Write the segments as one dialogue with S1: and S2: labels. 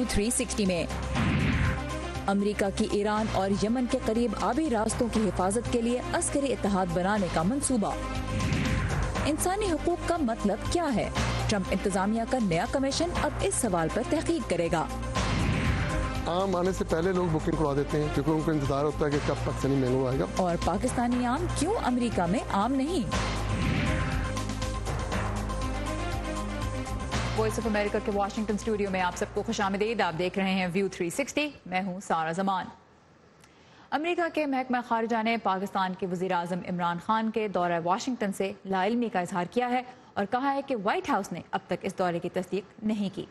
S1: 360 में। अमेरिका की ईरान और यमन के करीब आबी रास्तों की हिफाजत के लिए अस्करी इत्तेहाद बनाने का मंसूबा। इंसानी हुकूक का मतलब क्या है? ट्रंप इंतजामिया का नया कमीशन अब इस सवाल पर तहकीक करेगा।
S2: आम आने से पहले लोग बुकिंग करवा देते हैं क्योंकि उनको इंतजार होता है कि कब पाकिस्तानी मेनू आएगा।
S1: और पाकिस्तानी आम क्यों अमेरिका में आम नहीं? वॉइस ऑफ अमेरिका के वाशिंगटन स्टूडियो में आप सबको खुशामदीद। आप देख रहे हैं व्यू 360। मैं हूं सारा जमान। अमेरिका के महकमा खारजा ने पाकिस्तान के वज़ीर आज़म इमरान खान के दौरा वाशिंगटन से लाइल्मी का इजहार किया है और कहा है कि व्हाइट हाउस ने अब तक इस दौरे की तस्दीक नहीं की।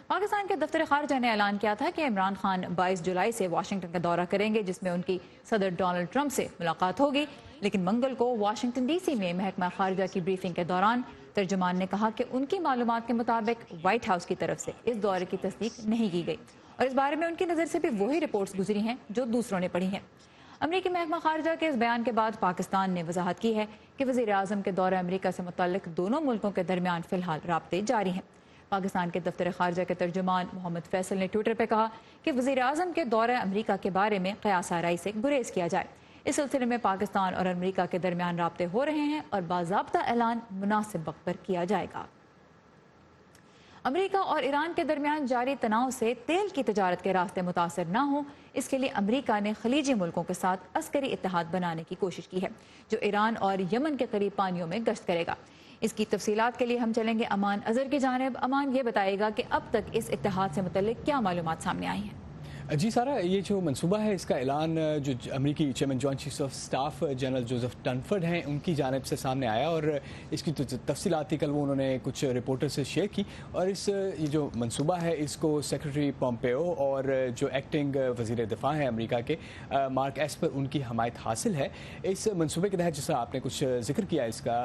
S1: पाकिस्तान के दफ्तर खारजा ने ऐलान किया था कि इमरान खान 22 जुलाई से वाशिंगटन का दौरा करेंगे, जिसमें उनकी सदर डोनाल्ड ट्रंप से मुलाकात होगी। लेकिन मंगल को वाशिंगटन डीसी में महकमा खारजा की ब्रीफिंग के दौरान तर्जुमान ने कहा कि उनकी मालूमात के मुताबिक व्हाइट हाउस की तरफ से इस दौरे की तस्दीक नहीं की गई और इस बारे में उनकी नज़र से भी वही रिपोर्ट्स गुजरी हैं जो दूसरों ने पढ़ी हैं। अमरीकी महकमा खारजा के इस बयान के बाद पाकिस्तान ने वजाहत की है कि वज़ीर आज़म के दौरे अमरीका से मुतल्लिक दोनों मुल्कों के दरमियान फिलहाल राब्ते जारी हैं। पाकिस्तान के दफ्तर खारजा के तर्जुमान मोहम्मद फैसल ने ट्विटर पर कहा कि वज़ीर आज़म के दौरे अमरीका के बारे में क़यास आराई से गुरेज किया जाए। इस सिलसिले में पाकिस्तान और अमरीका के दरमियान राब्ते हो रहे हैं और बाज़ाब्ता ऐलान मुनासिब वक्त पर किया जाएगा। अमरीका और ईरान के दरमियान जारी तनाव से तेल की तजारत के रास्ते मुतासर न हो, इसके लिए अमरीका ने खलीजी मुल्कों के साथ अस्करी इत्तेहाद बनाने की कोशिश की है, जो ईरान और यमन के करीब पानियों में गश्त करेगा। इसकी तफसीलात के लिए हम चलेंगे अमान अजहर की जानिब। अमान, ये बताएगा कि अब तक इस इत्तेहाद से मुतल्लिक क्या मालूमात सामने आई हैं?
S3: जी सारा, ये जो मंसूबा है इसका ऐलान जो अमरीकी chairman joint chief of staff general Joseph Dunford हैं उनकी जानिब से सामने आया और इसकी तफसीलात कल वो उन्होंने कुछ रिपोर्टर से शेयर की। और ये जो मंसूबा है इसको सेक्रेटरी पॉम्पेओ और जो एक्टिंग वज़ीर दिफा हैं अमरीका के मार्क एस्पर, उनकी हमायत हासिल है। इस मंसूबे के तहत जिस तरह आपने कुछ जिक्र किया इसका,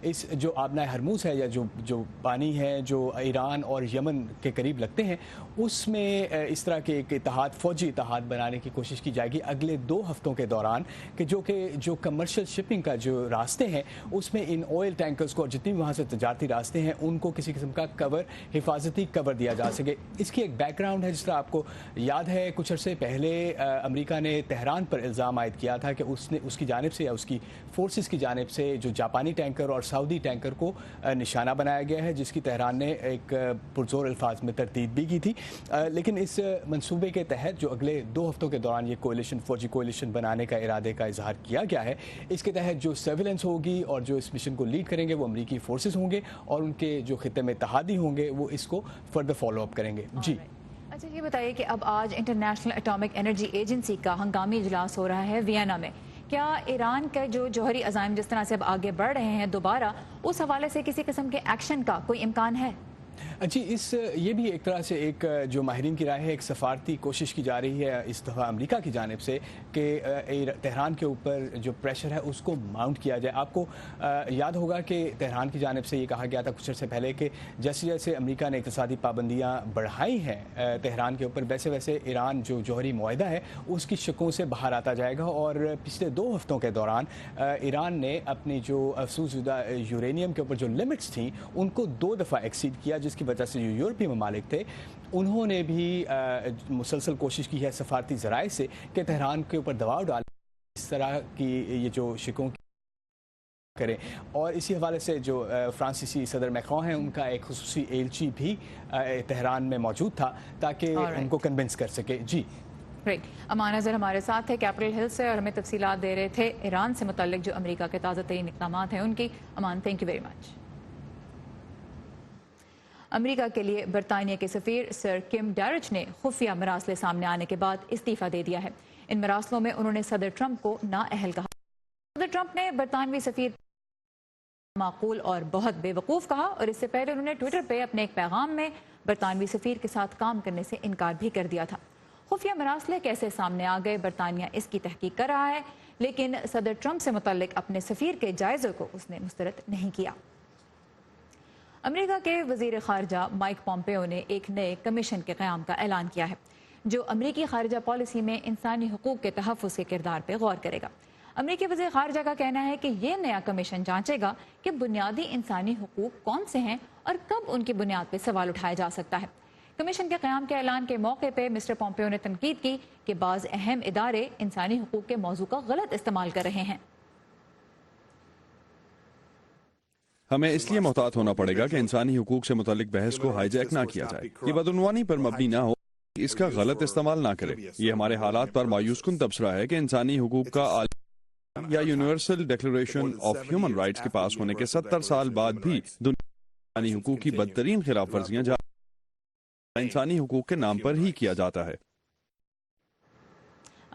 S3: इस जो आबना हरमूज़ है या जो पानी है जो ईरान और यमन के करीब लगते हैं, उसमें इस तरह के एक फौजी इत्तेहाद बनाने की कोशिश की जाएगी अगले 2 हफ्तों के दौरान, कि जो कमर्शियल शिपिंग का जो रास्ते हैं उसमें इन ऑयल टैंकर्स को और जितनी भी वहाँ से तजारती रास्ते हैं उनको किसी किस्म का कवर, हिफाजती कवर दिया जा सके। इसकी एक बैकग्राउंड है। जिस तरह आपको याद है कुछ अर्से पहले अमेरिका ने तेहरान पर इल्ज़ाम आयद किया था कि उसकी जानिब से या उसकी फोर्सेस की जानिब से जो जापानी टैंकर और सऊदी टैंकर को निशाना बनाया गया है, जिसकी तेहरान ने एक पुरजोर अल्फाज में तरदीद भी की थी। लेकिन इस मंसूबे के तहत जो अगले 2 हफ्तों के दौरान ये फौजी कोalition बनाने का इरादे का इजहार किया गया है, इसके तहत जो सर्विलेंस होगी और जो इस मिशन को लीड करेंगे वो अमरीकी फोर्सेस होंगे और उनके जो खित्ते में इत्तेहादी होंगे वो इसको फर्दर फॉलो अप करेंगे। जी
S1: अच्छा, ये बताइए कि अब आज इंटरनेशनल एटॉमिक एनर्जी एजेंसी का हंगामी इजलास हो रहा है वियना में। क्या ईरान के जो जौहरी अज़ाइम जिस तरह से अब आगे बढ़ रहे हैं दोबारा, उस हवाले से किसी किस्म के एक्शन का कोई इम्कान है?
S3: जी, ये भी एक तरह से एक जो माहिरीन की राय है, एक सफारती कोशिश की जा रही है इस दफ़ा अमेरिका की जानिब से कि तेहरान के ऊपर जो प्रेशर है उसको माउंट किया जाए। आपको याद होगा कि तेहरान की जानिब से ये कहा गया था कुछ अर्से पहले कि जैसे जैसे अमेरिका ने इक़्तिसादी पाबंदियाँ बढ़ाई हैं तेहरान के ऊपर, वैसे वैसे ईरान जो जौहरी मुआहदा है उसकी शकों से बाहर आता जाएगा। और पिछले 2 हफ्तों के दौरान ईरान ने अपनी जो अफसूज़शुदा यूरेनियम के ऊपर जो लिमिट्स थी उनको 2 दफ़ा एक्सीड किया, जिसकी वजह से जो यूरोपीय ममालिक थे उन्होंने भी मुसलसल कोशिश की है सफारती ज़राए से कि तेहरान के ऊपर दबाव डालें, इस तरह की ये जो शिकों करें। और इसी हवाले से जो फ्रांसीसी सदर मैक्रों हैं उनका एक खुसूसी एलची भी तेहरान में मौजूद था ताकि उनको कन्विंस कर सके। जी
S1: राइट, अमान अजहर हमारे साथ है कैपिटल हिल से और हमें तफसीलात दे रहे थे ईरान से मुतल्लिक जो अमेरिका के ताज़ा तरीन इक़दाम हैं उनकी। Aman, thank you very much. America के लिए बरतानिया के सफ़ीर सर किम डैरिच ने खुफिया मरासले सामने आने के बाद इस्तीफ़ा दे दिया है। इन मरासलों में उन्होंने सदर ट्रंप को नाअहल कहा। सदर ट्रंप ने बरतानवी सफ़ीर माकूल और बहुत बेवकूफ़ कहा और इससे पहले उन्होंने ट्विटर पे अपने एक पैगाम में बरतानवी सफ़ीर के साथ काम करने से इनकार भी कर दिया था। खुफिया मरासले कैसे सामने आ गए, बरतानिया इसकी तहकीक कर रहा है, लेकिन सदर ट्रंप से मुतल्लिक अपने सफ़ीर के जायज़े को उसने मुस्तरद नहीं किया। अमेरिका के वज़ीर ख़ारजा माइक पॉम्पेओ ने एक नए कमीशन के क़याम का ऐलान किया है जो अमेरिकी ख़ारजा पॉलिसी में इंसानी हुकूक़ के तहफ़्फ़ुज़ के किरदार पर गौर करेगा। अमेरिकी वज़ीर ख़ारजा का कहना है कि यह नया कमीशन जांचेगा कि बुनियादी इंसानी हुकूक़ कौन से हैं और कब उनकी बुनियाद पर सवाल उठाया जा सकता है। कमीशन के क़याम के ऐलान के मौके पर मिस्टर पोम्पियो ने तनकीद की कि बाज़ अहम इदारे इंसानी हुकूक के मौजू का गलत इस्तेमाल कर रहे हैं।
S4: हमें इसलिए मोहतात होना पड़ेगा कि इंसानी हुकूक से मुतालिक बहस को हाईजैक ना किया जाए, ये बदउनवानी पर मबनी ना हो, इसका गलत इस्तेमाल ना करें। ये हमारे हालात पर मायूस कुन तबसरा है कि इंसानी हुकूक का या universal declaration of human rights के पास होने के 70 साल बाद भी दुनिया इंसानी हुकूक की बदतरीन खिलाफ वर्जियां इंसानी हुकूक के नाम पर ही किया जाता है।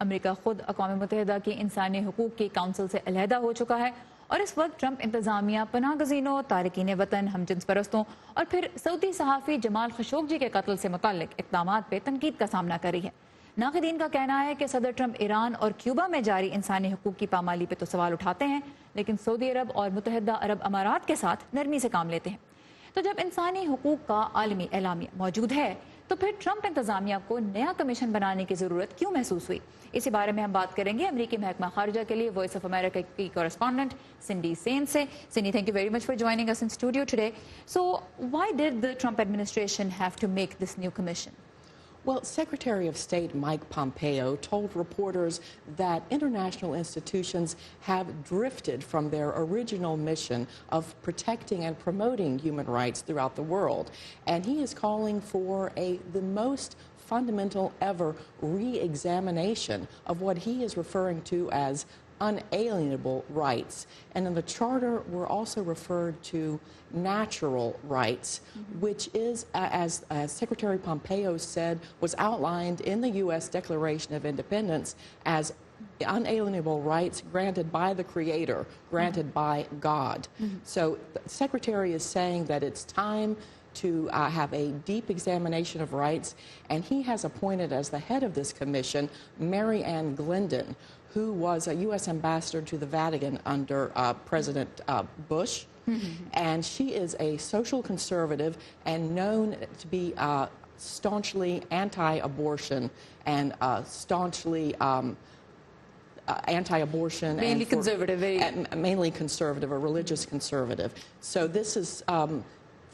S1: अमेरिका खुद अक़वाम मुत्तहिदा की इंसानी हुकूक की काउंसिल से अलहदा हो चुका है और इस वक्त ट्रंप इंतजामिया पनाह गज़ीनों, तारकीन वतन, हमजिन्स परस्तों और फिर सऊदी सहाफ़ी जमाल खशोगी के कत्ल से मुताल्लिक इक़दामात पर तनकीद का सामना कर रही है। नाक़दीन का कहना है कि सदर ट्रंप ईरान और क्यूबा में जारी इंसानी हुकूक की पामाली पर तो सवाल उठाते हैं, लेकिन सऊदी अरब और मुत्तहिदा अरब अमारात के साथ नरमी से काम लेते हैं। तो जब इंसानी हुकूक का आलमी एलामिया मौजूद है तो फिर ट्रंप इंतजामिया को नया कमीशन बनाने की ज़रूरत क्यों महसूस हुई? इसी बारे में हम बात करेंगे अमरीकी महकमा खारजा के लिए वॉइस ऑफ अमेरिका की कॉरेस्पॉन्डेंट सिंडी सेन से। Cindy, thank you very much for joining us in studio today. So why did the Trump administration have to make this new commission?
S5: Well, Secretary of State Mike Pompeo told reporters that international institutions have drifted from their original mission of protecting and promoting human rights throughout the world. And he is calling for the most fundamental ever re-examination of what he is referring to as unalienable rights. And in the charter, we're also referred to natural rights, which is, as Secretary Pompeo said, was outlined in the U.S. Declaration of Independence as unalienable rights granted by the Creator, granted by God. So the Secretary is saying that it's time to have a deep examination of rights, and he has appointed as the head of this commission Mary Ann Glendon, who was a U.S. ambassador to the Vatican under President Bush. And she is a social conservative and known to be staunchly anti-abortion and staunchly anti-abortion.
S1: Mainly conservative.
S5: Mainly conservative, a religious conservative. So this is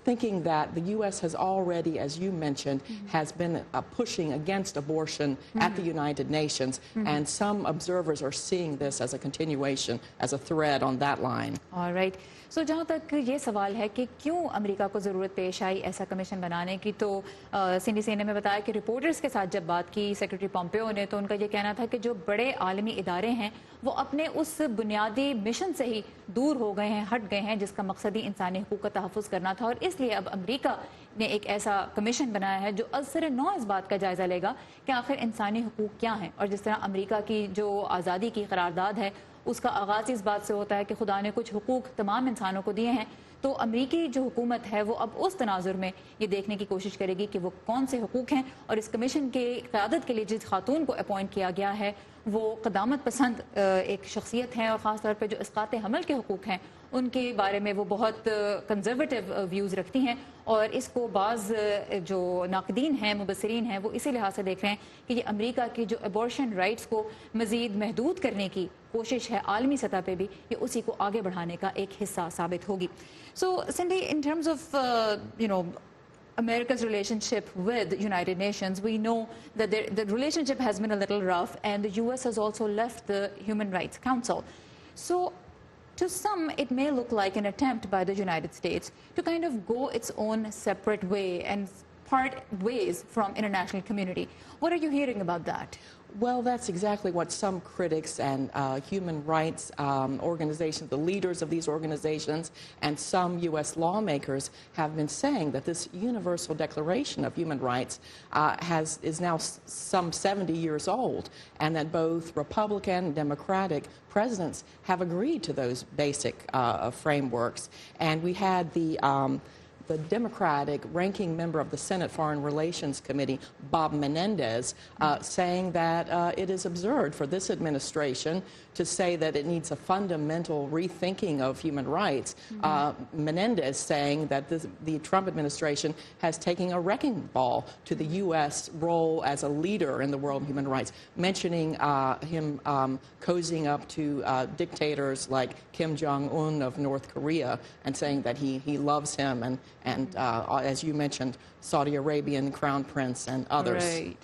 S5: thinking that the U.S. has already, as you mentioned, has been pushing against abortion at the United Nations, and some observers are seeing this as a continuation, as a thread on that line.
S1: All right. सो जहाँ तक ये सवाल है कि क्यों America को ज़रूरत पेश आई ऐसा कमीशन बनाने की, तो सिंडी सेन ने में बताया कि रिपोर्टर्स के साथ जब बात की सेक्रेटरी पोम्पियो ने, तो उनका ये कहना था कि जो बड़े आलमी इदारे हैं वो अपने उस बुनियादी मिशन से ही दूर हो गए हैं, हट गए हैं, जिसका मकसद ही इंसानी हुकूक का तहफ़्फ़ुज़ करना था। और इसलिए अब अमेरिका ने एक ऐसा कमीशन बनाया है जो असर नौ इस बात का जायज़ा लेगा कि आखिर इंसानी हुकूक क्या हैं। और जिस तरह अमेरिका की जो आज़ादी की करारदाद है उसका आगाज़ इस बात से होता है कि खुदा ने कुछ हुकूक तमाम इंसानों को दिए हैं, तो अमरीकी जो हुकूमत है वो अब उस तनाजुर में ये देखने की कोशिश करेगी कि वो कौन से हुकूक हैं। और इस कमीशन के क़यादत के लिए जिस खातून को अपॉइंट किया गया है वो क़दामत पसंद एक शख्सियत हैं, और ख़ास तौर पर जो इस्क़ात हमल के हुकूक हैं उनके बारे में वो बहुत कंजर्वेटिव व्यूज़ रखती हैं। और इसको बाज़ जो नाक़दीन हैं, मुबसरीन हैं, वो इसी लिहाज से देख रहे हैं कि ये अमेरिका की जो एबॉर्शन राइट्स को मज़ीद महदूद करने की कोशिश है आलमी सतह पे भी, ये उसी को आगे बढ़ाने का एक हिस्सा साबित होगी। So Cindy, in terms of America's relationship with United Nations, we know that the relationship has been a little rough, and the US has also left the Human Rights Council. So to some, it may look like an attempt by the United States to kind of go its own separate way and part ways from international community. What are you hearing about that?
S5: Well, that's exactly what some critics and human rights organizations, the leaders of these organizations, and some U.S. lawmakers have been saying, that this Universal Declaration of Human Rights is now some 70 years old, and that both Republican and Democratic presidents have agreed to those basic frameworks. And we had the Democratic ranking member of the Senate Foreign Relations Committee, Bob Menendez, saying that it is absurd for this administration to say that it needs a fundamental rethinking of human rights. Menendez saying that the Trump administration has taken a wrecking ball to the U.S. role as a leader in the world of human rights, mentioning him cozying up to dictators like Kim Jong-un of North Korea, and saying that he loves him and as you mentioned, Saudi Arabian Crown Prince and others.
S1: Right.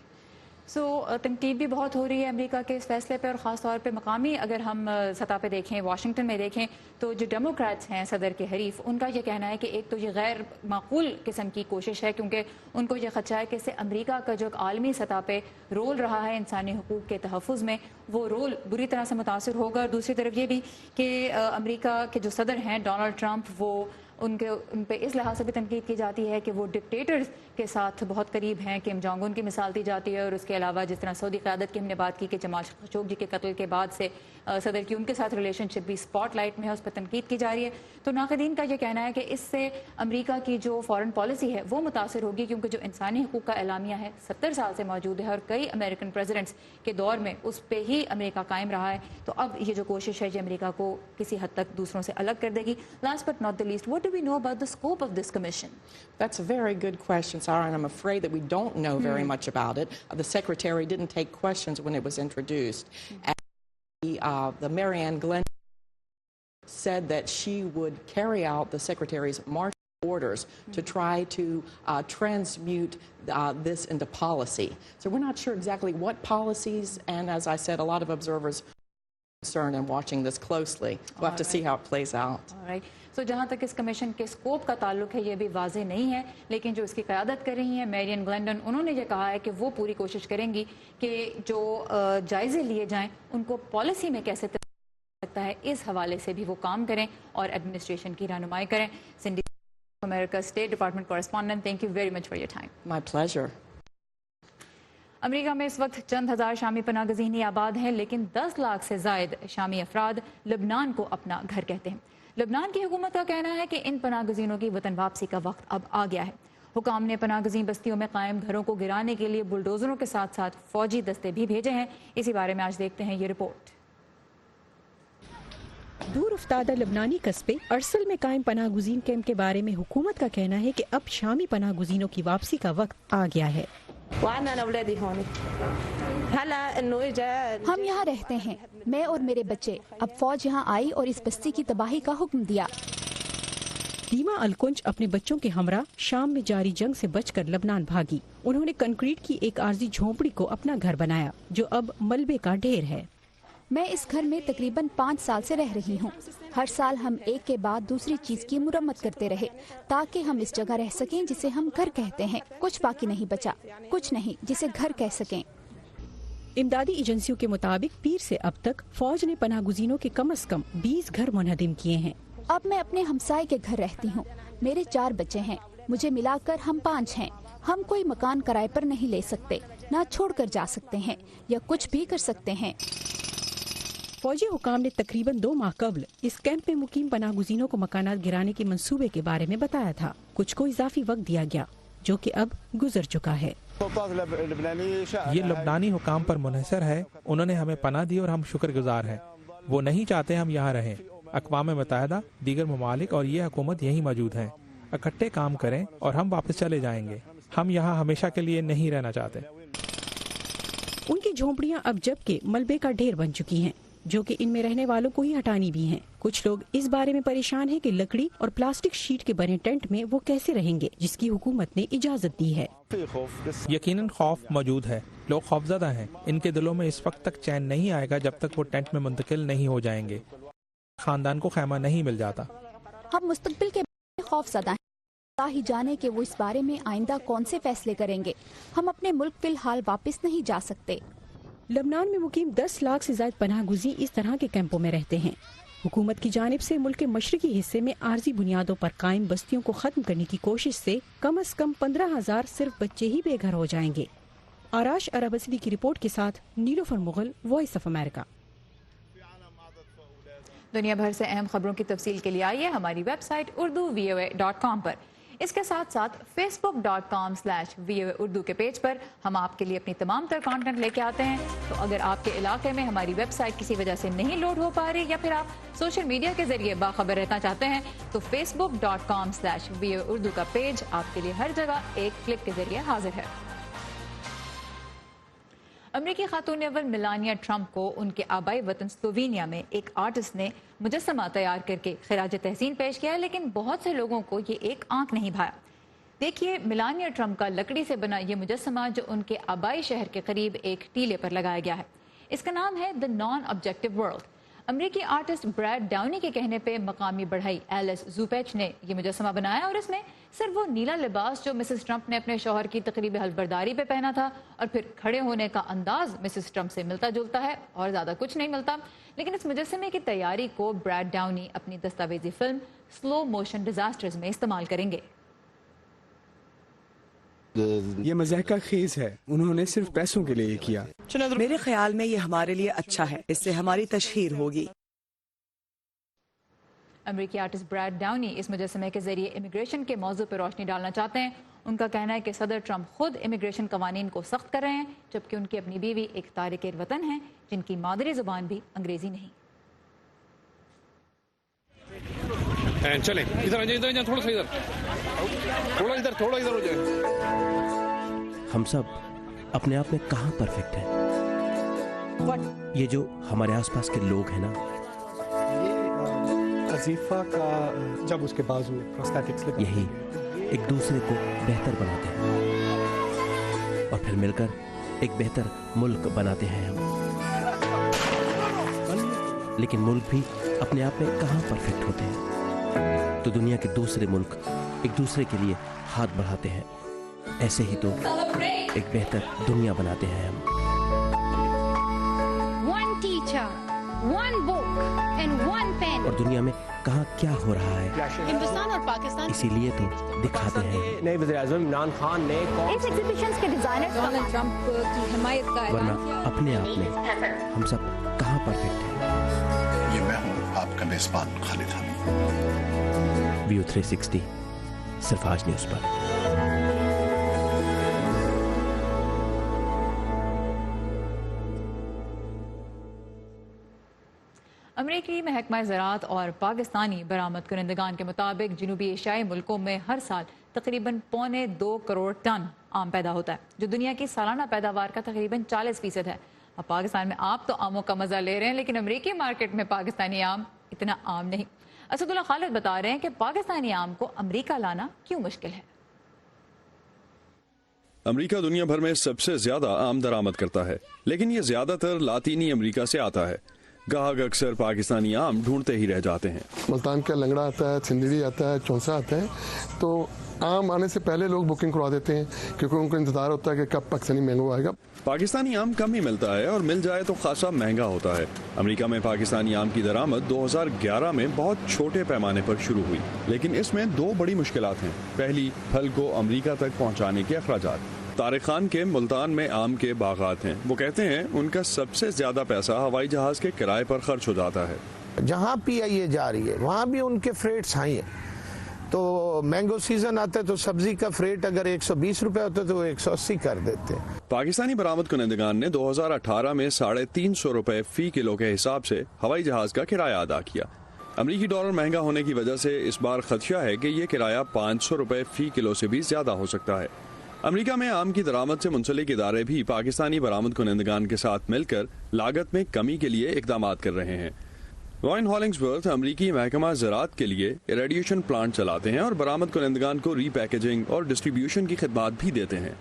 S1: सो तनकीद भी बहुत हो रही है America के इस फैसले पे, और ख़ास तौर पे मकामी अगर हम सतह पे देखें, वाशिंगटन में देखें, तो जो डेमोक्रेट्स हैं सदर के हरीफ, उनका ये कहना है कि एक तो ये गैर माकूल किस्म की कोशिश है, क्योंकि उनको ये खदशा है कि इससे अमेरिका का जो आलमी सतह पे रोल रहा है इंसानी हुकूक के तहफ़्फ़ुज़ में, वो रोल बुरी तरह से मुतासर होगा। और दूसरी तरफ ये भी कि अमेरिका के जो सदर हैं डोनाल्ड ट्रंप, वो उन पे इस लिहाज से भी तनकीद की जाती है कि वो डिक्टेटर्स के साथ बहुत करीब हैं। किम जोंग उन की मिसाल दी जाती है, और उसके अलावा जिस तरह सऊदी क़यादत की हमने बात की कि जमाल खशोगी के कत्ल के बाद से सदर की उनके साथ रिलेशनशिप भी स्पॉटलाइट में है, उस पर तनकीद की जा रही है। तो नाक़दीन का ये कहना है कि इससे अमेरिका की जो फॉरेन पॉलिसी है वो मुतासर होगी, क्योंकि जो इंसानी हुकूक का एलामिया है 70 साल से मौजूद है, और कई अमेरिकन प्रेसिडेंट्स के दौर में उस पर ही अमेरिका कायम रहा है। तो अब ये जो कोशिश है ये अमेरिका को किसी हद तक दूसरों से अलग कर देगी। Last but not the least, what do we know about the scope of this commission?
S5: That's a very good question, Sarah, and I'm afraid that we don't know very much about it. The Secretary didn't take questions when it was introduced. The Marianne Glenn said that she would carry out the Secretary's marching orders to try to transmute this into policy. So we're not sure exactly what policies, and as I said, a lot of observers are concerned and watching this closely. We'll have to see how it plays out.
S1: All right. So जहाँ तक इस commission के scope का ताल्लुक है ये भी वाज़ेह नहीं है, लेकिन जो इसकी क़यादत कर रही हैं मैरियन ग्लेंडन, उन्होंने ये कहा है कि वो पूरी कोशिश करेंगी कि जो जायज़े लिए जाएं उनको पॉलिसी में कैसे सकता है, इस हवाले से भी वो काम करें और एडमिनिस्ट्रेशन की रहनुमाई करें। Cindy America state department correspondent, thank you very much for your time.
S5: My pleasure.
S1: America में इस वक्त चंद हज़ार शामी पनाह गज़ीन आबाद हैं, लेकिन 10 लाख से ज़ायद शामी अफराद लबनान को अपना घर कहते हैं। लबनान की हुकूमत का कहना है कि इन पनाह गज़ीनों की वतन वापसी का वक्त अब आ गया है। हुकाम ने पनाह गज़ीन बस्तियों में कायम घरों को गिराने के लिए बुलडोज़रों के साथ साथ फौजी दस्ते भी भेजे हैं। इसी बारे में आज देखते हैं ये रिपोर्ट।
S6: दूर उफ्तादा लबनानी कस्बे अरसल में कायम पनाह गुज़ीन कैंप के बारे में हुकूमत का कहना है कि अब शामी पनाह गुज़ीनों की वापसी का वक्त आ गया है।
S7: हम यहाँ रहते हैं, मैं और मेरे बच्चे। अब फौज यहाँ आई और इस बस्ती की तबाही का हुक्म दिया।
S6: दीमा अलकुंज अपने बच्चों के हमरा शाम में जारी जंग से बचकर लबनान भागी। उन्होंने कंक्रीट की एक आरजी झोंपड़ी को अपना घर बनाया, जो अब मलबे का ढेर है।
S7: मैं इस घर में तकरीबन 5 साल से रह रही हूँ। हर साल हम एक के बाद दूसरी चीज की मुरम्मत करते रहे, ताकि हम इस जगह रह सकें जिसे हम घर कहते हैं। कुछ बाकी नहीं बचा, कुछ नहीं जिसे घर कह सकें।
S6: इमदादी एजेंसियों के मुताबिक पीर से अब तक फौज ने पनाह गुज़ीनों के कम से कम 20 घर मुनहदिम किए हैं।
S7: अब मैं अपने हमसाए के घर रहती हूँ। मेरे 4 बच्चे हैं, मुझे मिलाकर हम 5 हैं। हम कोई मकान किराए पर नहीं ले सकते, ना छोड़कर जा सकते हैं या कुछ भी कर सकते हैं।
S6: फौजी हुकाम ने तकरीबन 2 माह कबल इस कैंप में मुकीम पनाह गुज़ीनों को मकानात गिराने के मंसूबे के बारे में बताया था। कुछ को इजाफी वक्त दिया गया, जो कि अब गुजर चुका है।
S8: ये लबनानी हुकाम पर मुनहसर है। उन्होंने हमें पनाह दी और हम शुक्रगुजार हैं। वो नहीं चाहते हम यहाँ रहें। अक़वाम मुत्तहिदा, दीगर ममालिक और ये हुकूमत यहीं मौजूद हैं। इकट्ठे काम करें और हम वापस चले जाएंगे। हम यहाँ हमेशा के लिए नहीं रहना चाहते।
S6: उनकी झोंपड़ियाँ अब जबकि मलबे का ढेर बन चुकी हैं, जो कि इनमें रहने वालों को ही हटानी भी हैं। कुछ लोग इस बारे में परेशान हैं कि लकड़ी और प्लास्टिक शीट के बने टेंट में वो कैसे रहेंगे, जिसकी हुकूमत ने इजाजत दी है।
S8: यकीनन खौफ मौजूद है। लोग खौफजदा हैं। इनके दिलों में इस वक्त तक चैन नहीं आएगा जब तक वो टेंट में मुंतकिल नहीं हो जाएंगे। खानदान को खैमा नहीं मिल जाता।
S7: हम मुस्तकबिल के बारे में खौफजदा हैं। ही जाने कि वो इस बारे में आइंदा कौन से फैसले करेंगे। हम अपने मुल्क फिलहाल वापस नहीं जा सकते।
S6: लबनान में मुकीम 10 लाख से ज्यादा पनाह गुज़ीन इस तरह के कैंपों में रहते हैं। हुकूमत की जानिब से मुल्क के मशरकी हिस्से में आर्जी बुनियादों पर कायम बस्तियों को खत्म करने की कोशिश से कम 15,000 सिर्फ बच्चे ही बेघर हो जाएंगे। आराश अरब असदी की रिपोर्ट के साथ Nilofar Mughal, voice of America.
S1: दुनिया भर से अहम खबरों की तफसील के लिए आइए हमारी वेबसाइट urdu.voa.com पर। इसके साथ साथ facebook.com/VOA उर्दू के पेज पर हम आपके लिए अपनी तमाम तर कंटेंट लेके आते हैं। तो अगर आपके इलाके में हमारी वेबसाइट किसी वजह से नहीं लोड हो पा रही या फिर आप सोशल मीडिया के जरिए बाखबर रहना चाहते हैं, तो facebook.com/VOA उर्दू का पेज आपके लिए हर जगह एक क्लिक के जरिए हाजिर है। امریکی خاتون اول میلانیا ٹرمپ کو ان کے آبائی وطن سلووینیا میں ایک آرٹسٹ نے مجسمہ تیار کر کے خراج تحسین پیش کیا، لیکن بہت سے لوگوں کو یہ ایک آنکھ نہیں بھایا۔ دیکھیے میلانیا ٹرمپ کا لکڑی سے بنا یہ مجسمہ جو ان کے آبائی شہر کے قریب ایک ٹیلے پر لگایا گیا ہے۔ اس کا نام ہے دی نان آبجیکٹو ورلڈ۔ امریکی آرٹسٹ بریڈ ڈاؤنی کے کہنے پہ مقامی بڑھئی ایلس زوپیچ نے یہ مجسمہ بنایا، اور اس میں صرف وہ نیلا لباس جو مسز ٹرمپ نے اپنے شوہر کی تقریبی حلفبرداری پہ پہنا تھا اور پھر کھڑے ہونے کا انداز مسز ٹرمپ سے ملتا جلتا ہے، اور زیادہ کچھ نہیں ملتا۔ لیکن اس مجسمے کی تیاری کو بریڈ ڈاؤنی اپنی دستاویزی فلم سلو موشن ڈیزاسٹرز میں استعمال کریں گے۔
S3: یہ مضحکہ خیز ہے، انہوں نے صرف پیسوں کے لیے یہ کیا۔
S9: میرے خیال میں یہ ہمارے لیے اچھا ہے، اس سے ہماری تشہیر ہوگی۔
S1: امریکی آرٹسٹ بریڈ ڈاؤنی اس مجسمے کے ذریعے امیگریشن کے موضوع پر روشنی ڈالنا چاہتے ہیں۔ ان کا کہنا ہے کہ صدر ٹرمپ خود امیگریشن قوانین کو سخت کر رہے ہیں، جبکہ ان کی اپنی بیوی ایک تارکین وطن ہیں جن کی مادری زبان بھی انگریزی نہیں۔
S10: چلیں ادھر ادھر تھوڑا ادھر ہو جائے۔
S11: ہم سب اپنے آپ میں کہاں پرفیکٹ ہیں؟ یہ جو ہمارے آس پاس کے لوگ ہیں نا،
S3: عزیفہ کا جب اس کے بازو پروستھیٹکس لگا،
S11: یہی ایک دوسرے کو بہتر بناتے ہیں اور پھر مل کر ایک بہتر ملک بناتے ہیں ہم۔ لیکن ملک بھی اپنے آپ میں کہاں پرفیکٹ ہوتے ہیں؟ تو دنیا کے دوسرے ملک ایک دوسرے کے لیے ہاتھ بڑھاتے ہیں، ایسے ہی تو ایک بہتر دنیا بناتے ہیں ہم۔
S12: One teacher, one book and one pen.
S11: اور دنیا میں کہاں کیا ہو رہا ہے،
S12: ہندوستان اور پاکستان
S11: اسی لیے تو دکھاتے ہیں۔
S13: نئے وزیر اعظم عمران خان نے
S12: اس ایگزیبیشن کے ڈیزائنر ڈونلڈ ٹرمپ کی حمایت کا
S11: ورنہ
S12: اعلان کیا۔
S11: اپنے آپ میں ہم سب کہاں پرفیکٹ ہیں؟
S14: یہ میں ہوں آپ کا میزبان خالد حمید۔
S11: ویو 360 صرف آج نیوز پر۔
S1: امریکی محکمہ زراعت اور پاکستانی برآمد کنندگان کے مطابق جنوبی ایشیائی ملکوں میں ہر سال تقریباً 1.25 کروڑ ٹن آم پیدا ہوتا ہے، جو دنیا کی سالانہ پیداوار کا تقریباً 40% ہے۔ اب پاکستان میں آپ تو آموں کا مزہ لے رہے ہیں، لیکن امریکی مارکیٹ میں پاکستانی آم اتنا عام نہیں۔ اسد اللہ خالد بتا رہے ہیں کہ پاکستانی آم کو امریکہ لانا کیوں مشکل ہے۔
S4: امریکہ دنیا بھر میں سب سے زیادہ آم درآمد کرتا ہے، لیکن یہ زیادہ تر لاطینی امریکہ سے آتا ہے۔ گاہک اکثر پاکستانی آم ڈھونڈتے ہی رہ جاتے ہیں۔
S2: ملتان کا لنگڑا آتا ہے، سندڑی آتا ہے، چونسا آتا ہے، تو آم آنے سے پہلے لوگ بکنگ کروا دیتے ہیں کیونکہ ان کو انتظار ہوتا ہے کہ کب پاکستانی مینگو آئے گا۔
S4: پاکستانی آم کم ہی ملتا ہے اور مل جائے تو خاصا مہنگا ہوتا ہے۔ امریکہ میں پاکستانی آم کی درآمد 2011 میں بہت چھوٹے پیمانے پر شروع ہوئی، لیکن اس میں 2 بڑی مشکلات ہیں۔ پہلی، پھل کو امریکہ تک پہنچانے کے اخراجات۔ طارق خان کے ملتان میں آم کے باغات ہیں، وہ کہتے ہیں ان کا سب سے زیادہ پیسہ ہوائی جہاز کے کرائے پر خرچ ہو جاتا ہے۔
S15: جہاں PIA جا رہی ہے وہاں بھی ان کے فریٹس ہائی ہیں، تو مینگو سیزن آتا ہے تو سبزی کا فریٹ اگر 120 روپے ہوتا ہے تو وہ 180 کر دیتے ہیں۔
S4: پاکستانی برآمد کنندگان نے 2018 میں 350 روپے فی کلو کے حساب سے ہوائی جہاز کا کرایہ ادا کیا۔ امریکی ڈالر مہنگا ہونے کی وجہ سے اس بار خدشہ ہے کہ یہ کرایہ 500 روپے فی کلو سے بھی زیادہ ہو سکتا ہے۔ امریکہ میں آم کی درآمد سے منسلک ادارے بھی پاکستانی برآمد کنندگان کے ساتھ مل کر لاگت میں کمی کے لیے اقدامات کر رہے ہیں۔ رائن ہالنگز امریکی محکمہ زراعت کے لیے ریڈیشن پلانٹ چلاتے ہیں اور برآمد کنندگان کو ری پیکیجنگ اور ڈسٹریبیوشن کی خدمات بھی دیتے ہیں۔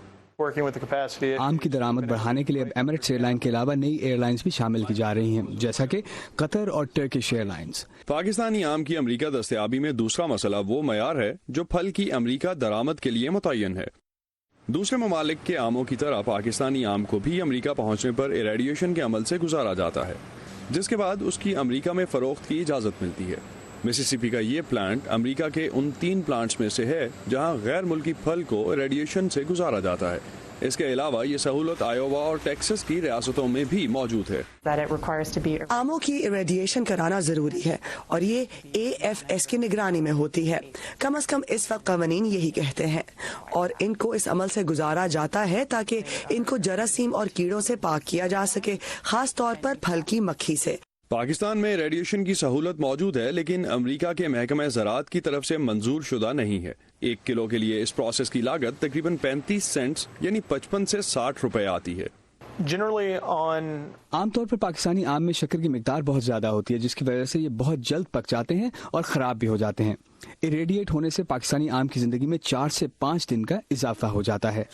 S3: آم کی درآمد بڑھانے کے لیے اب ایمریٹس ایئر لائن کے علاوہ نئی ایئر لائنز بھی شامل کی جا رہی ہیں، جیسا کہ قطر اور ٹرکش ایئر لائنز۔
S4: پاکستانی آم کی امریکہ دستیابی میں دوسرا مسئلہ وہ معیار ہے جو پھل کی امریکہ درآمد کے لیے متعین ہے۔ دوسرے ممالک کے آموں کی طرح پاکستانی آم کو بھی امریکہ پہنچنے پر ایریڈیشن کے عمل سے گزارا جاتا ہے، جس کے بعد اس کی امریکہ میں فروخت کی اجازت ملتی ہے۔ مسیسپی کا یہ پلانٹ امریکہ کے ان 3 پلانٹس میں سے ہے جہاں غیر ملکی پھل کو ریڈیشن سے گزارا جاتا ہے۔ اس کے علاوہ یہ سہولت آیووا اور ٹیکسس کی ریاستوں میں بھی موجود ہے۔
S9: آموں کی ریڈیشن کرانا ضروری ہے اور یہ AFS کی نگرانی میں ہوتی ہے۔ کم از کم اس وقت قوانین یہی کہتے ہیں اور ان کو اس عمل سے گزارا جاتا ہے تاکہ ان کو جراثیم اور کیڑوں سے پاک کیا جا سکے، خاص طور پر پھل کی مکھی سے۔
S4: پاکستان میں ریڈیشن کی سہولت موجود ہے، لیکن امریکہ کے محکمہ زراعت کی طرف سے منظور شدہ نہیں ہے۔ 1 کلو کے لیے اس پروسیس کی لاگت تقریباً 35 سینٹس یعنی 55 سے 60 روپے آتی ہے۔
S3: आमतौर पर पाकिस्तानी आम में शक्कर की मिकदार बहुत ज़्यादा होती है, जिसकी वजह से ये बहुत जल्द पक जाते हैं और ख़राब भी हो जाते हैं। इरेडिएट होने से पाकिस्तानी आम की ज़िंदगी में 4 से 5 दिन का इजाफा हो जाता है।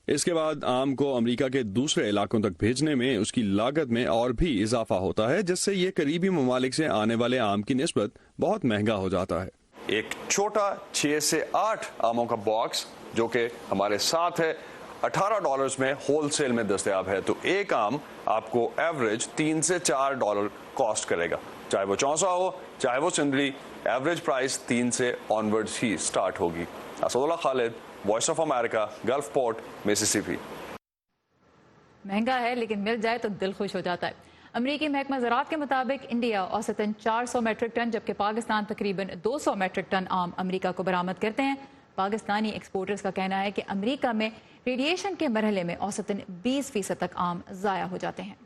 S4: इसके बाद आम को अमेरिका के दूसरे इलाकों तक भेजने में उसकी लागत में और भी इजाफा होता है, जिससे ये करीबी ममालिक से आने वाले आम की निस्बत बहुत महंगा हो जाता है।
S16: एक छोटा 6 से 8 आमों का बॉक्स जो कि हमारे साथ है $18 में होलसेल में दस्तयाब है, तो एक आम आपको एवरेज $3 से $4 कॉस्ट करेगा, चाहे वो चौसा हो चाहे वो सिंदरी। एवरेज प्राइस 3 से ऑनवर्ड्स ही स्टार्ट होगी। Asadullah Khalid, voice of America, gulf port, Mississippi.
S1: महंगा है लेकिन मिल जाए तो दिल खुश हो जाता है। अमरीकी महकमा ज़राअत के मुताबिक इंडिया औसतन 400 मैट्रिक टन जबकि पाकिस्तान तकरीबन 200 मैट्रिक टन आम अमरीका को बरामद करते हैं। पाकिस्तानी एक्सपोर्टर्स का कहना है कि अमरीका में रेडिएशन के मरहले में औसतन 20% तक आम ज़ाया हो जाते हैं।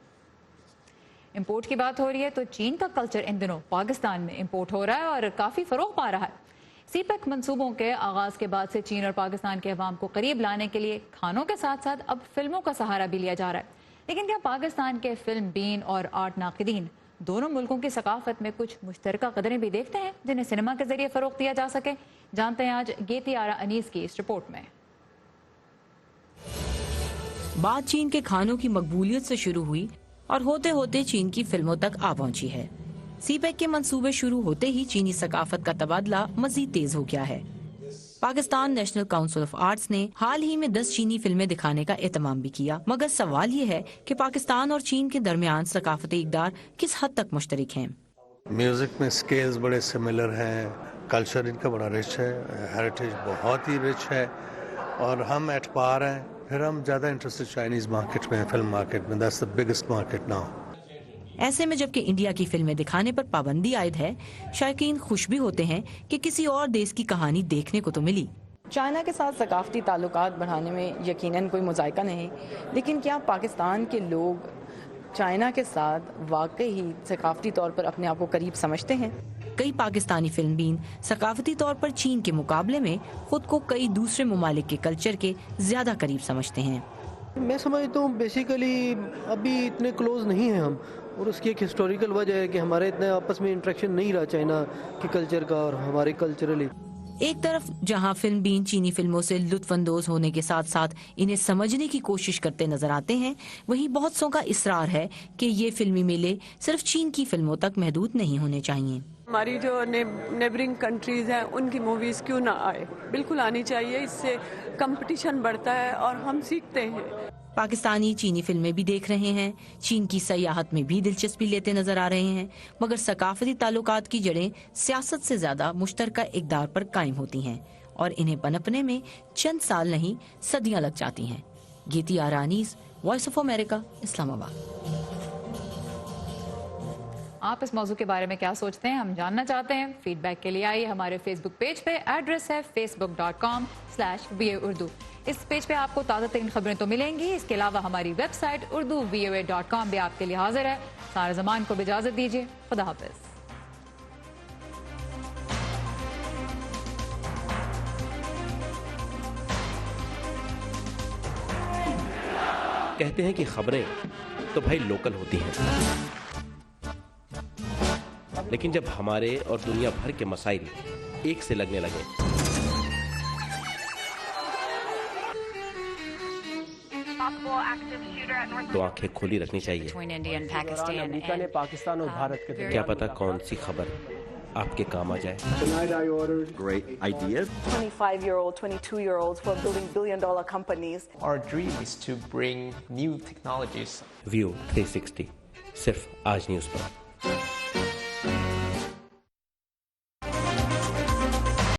S1: इंपोर्ट की बात हो रही है तो चीन का कल्चर इन दिनों पाकिस्तान में इंपोर्ट हो रहा है और काफ़ी फ़रोग पा रहा है। सीपेक मंसूबों के आगाज़ के बाद से चीन और पाकिस्तान के अवाम को करीब लाने के लिए खानों के साथ साथ अब फिल्मों का सहारा भी लिया जा रहा है। लेकिन क्या पाकिस्तान के फिल्म बीन और आर्ट नाक़िदीन दोनों मुल्कों की सकाफत में कुछ मुश्तरका कदरें भी देखते हैं जिन्हें सिनेमा के जरिए फ़रोग़ दिया जा सके? जानते हैं आज गेती आरा अनीस की इस रिपोर्ट में।
S17: बात चीन के खानों की मकबूलियत से शुरू हुई और होते होते चीन की फिल्मों तक आ पहुंची है। सीपेक के मंसूबे शुरू होते ही चीनी सकाफत का तबादला मजीद तेज हो गया है। Pakistan national council of arts ने हाल ही में 10 चीनी फिल्में दिखाने का एहतमाम भी किया, मगर सवाल ये है कि पाकिस्तान और चीन के दरमियान सकाफती इक़दार किस हद तक मुश्तरक हैं।
S18: म्यूजिक में स्केल्स बड़े सिमिलर हैं, कल्चर इनका बड़ा रिच है, हेरिटेज बहुत ही रिच है और हम एट पार हैं। फिर हम ज़्यादा इंटरेस्टेड चाइनीज़ मार्केट में, फिल्म मार्केट में। That's the biggest market now.
S17: ऐसे में जबकि इंडिया की फिल्में दिखाने पर पाबंदी आयद है, शायकीन खुश भी होते हैं कि किसी और देश की कहानी देखने को तो मिली।
S5: चाइना के साथ सकाफती ताल्लुकात बढ़ाने में यकीनन कोई मुज़ायका नहीं, लेकिन क्या पाकिस्तान के लोग चाइना के साथ वाकई ही सकाफती तौर पर अपने आप को करीब समझते हैं?
S17: कई पाकिस्तानी फिल्म बीन सकाफती तौर पर चीन के मुकाबले में खुद को कई दूसरे ममालिक के कल्चर के ज्यादा करीब समझते हैं।
S19: मैं समझता हूँ बेसिकली अभी इतने क्लोज नहीं हैं हम, और उसकी एक हिस्टोरिकल वजह है कि हमारे इतने आपस में इंटरेक्शन नहीं रहा चाइना के कल्चर का और हमारे कल्चरली।
S17: एक तरफ जहां फिल्म बीन चीनी फिल्मों से लुत्फानंदोज होने के साथ साथ इन्हें समझने की कोशिश करते नजर आते हैं, वहीं बहुत सौ का इसरार है कि ये फिल्मी मेले सिर्फ चीन की फिल्मों तक महदूद नहीं होने चाहिए।
S20: हमारी जो नेबरिंग कंट्रीज हैं उनकी मूवीज क्यों ना आए, बिल्कुल आनी चाहिए। इससे कंपटीशन बढ़ता है और हम सीखते हैं।
S17: पाकिस्तानी चीनी फिल्में भी देख रहे हैं, चीन की सयाहत में भी दिलचस्पी लेते नजर आ रहे हैं, मगर सकाफती ताल्लुकात की जड़ें सियासत से ज्यादा मुश्तरका इक़दार पर कायम होती हैं और इन्हें पनपने में चंद साल नहीं सदियां लग जाती हैं। Geeti Ara Anees, Voice of America, Islamabad.
S1: आप इस मौजू के बारे में क्या सोचते हैं, हम जानना चाहते हैं। फीडबैक के लिए आइए हमारे फेसबुक पेज पे, एड्रेस है facebook.com/voa-urdu। इस पेज पे आपको ताज़ा तरीन खबरें तो मिलेंगी, इसके अलावा हमारी वेबसाइट urduvoa.com भी आपके लिए हाजिर है। सारा ज़मान को भी इजाज़त दीजिए, खुदा हाफिज़।
S11: कहते हैं कि खबरें तो भाई लोकल होती हैं, लेकिन जब हमारे और दुनिया भर के मसाइल एक से लगने लगे तो आंखें खुली रखनी चाहिए।
S13: अमेरिका ने पाकिस्तान और भारत के
S11: क्या पता कौन सी खबर आपके काम आ जाए।
S21: Great ideas.
S22: 25-year-old, 22-year-olds who are building billion-dollar companies.
S23: Our dream is to bring new technologies.
S11: View 360 सिर्फ आज न्यूज़ पर।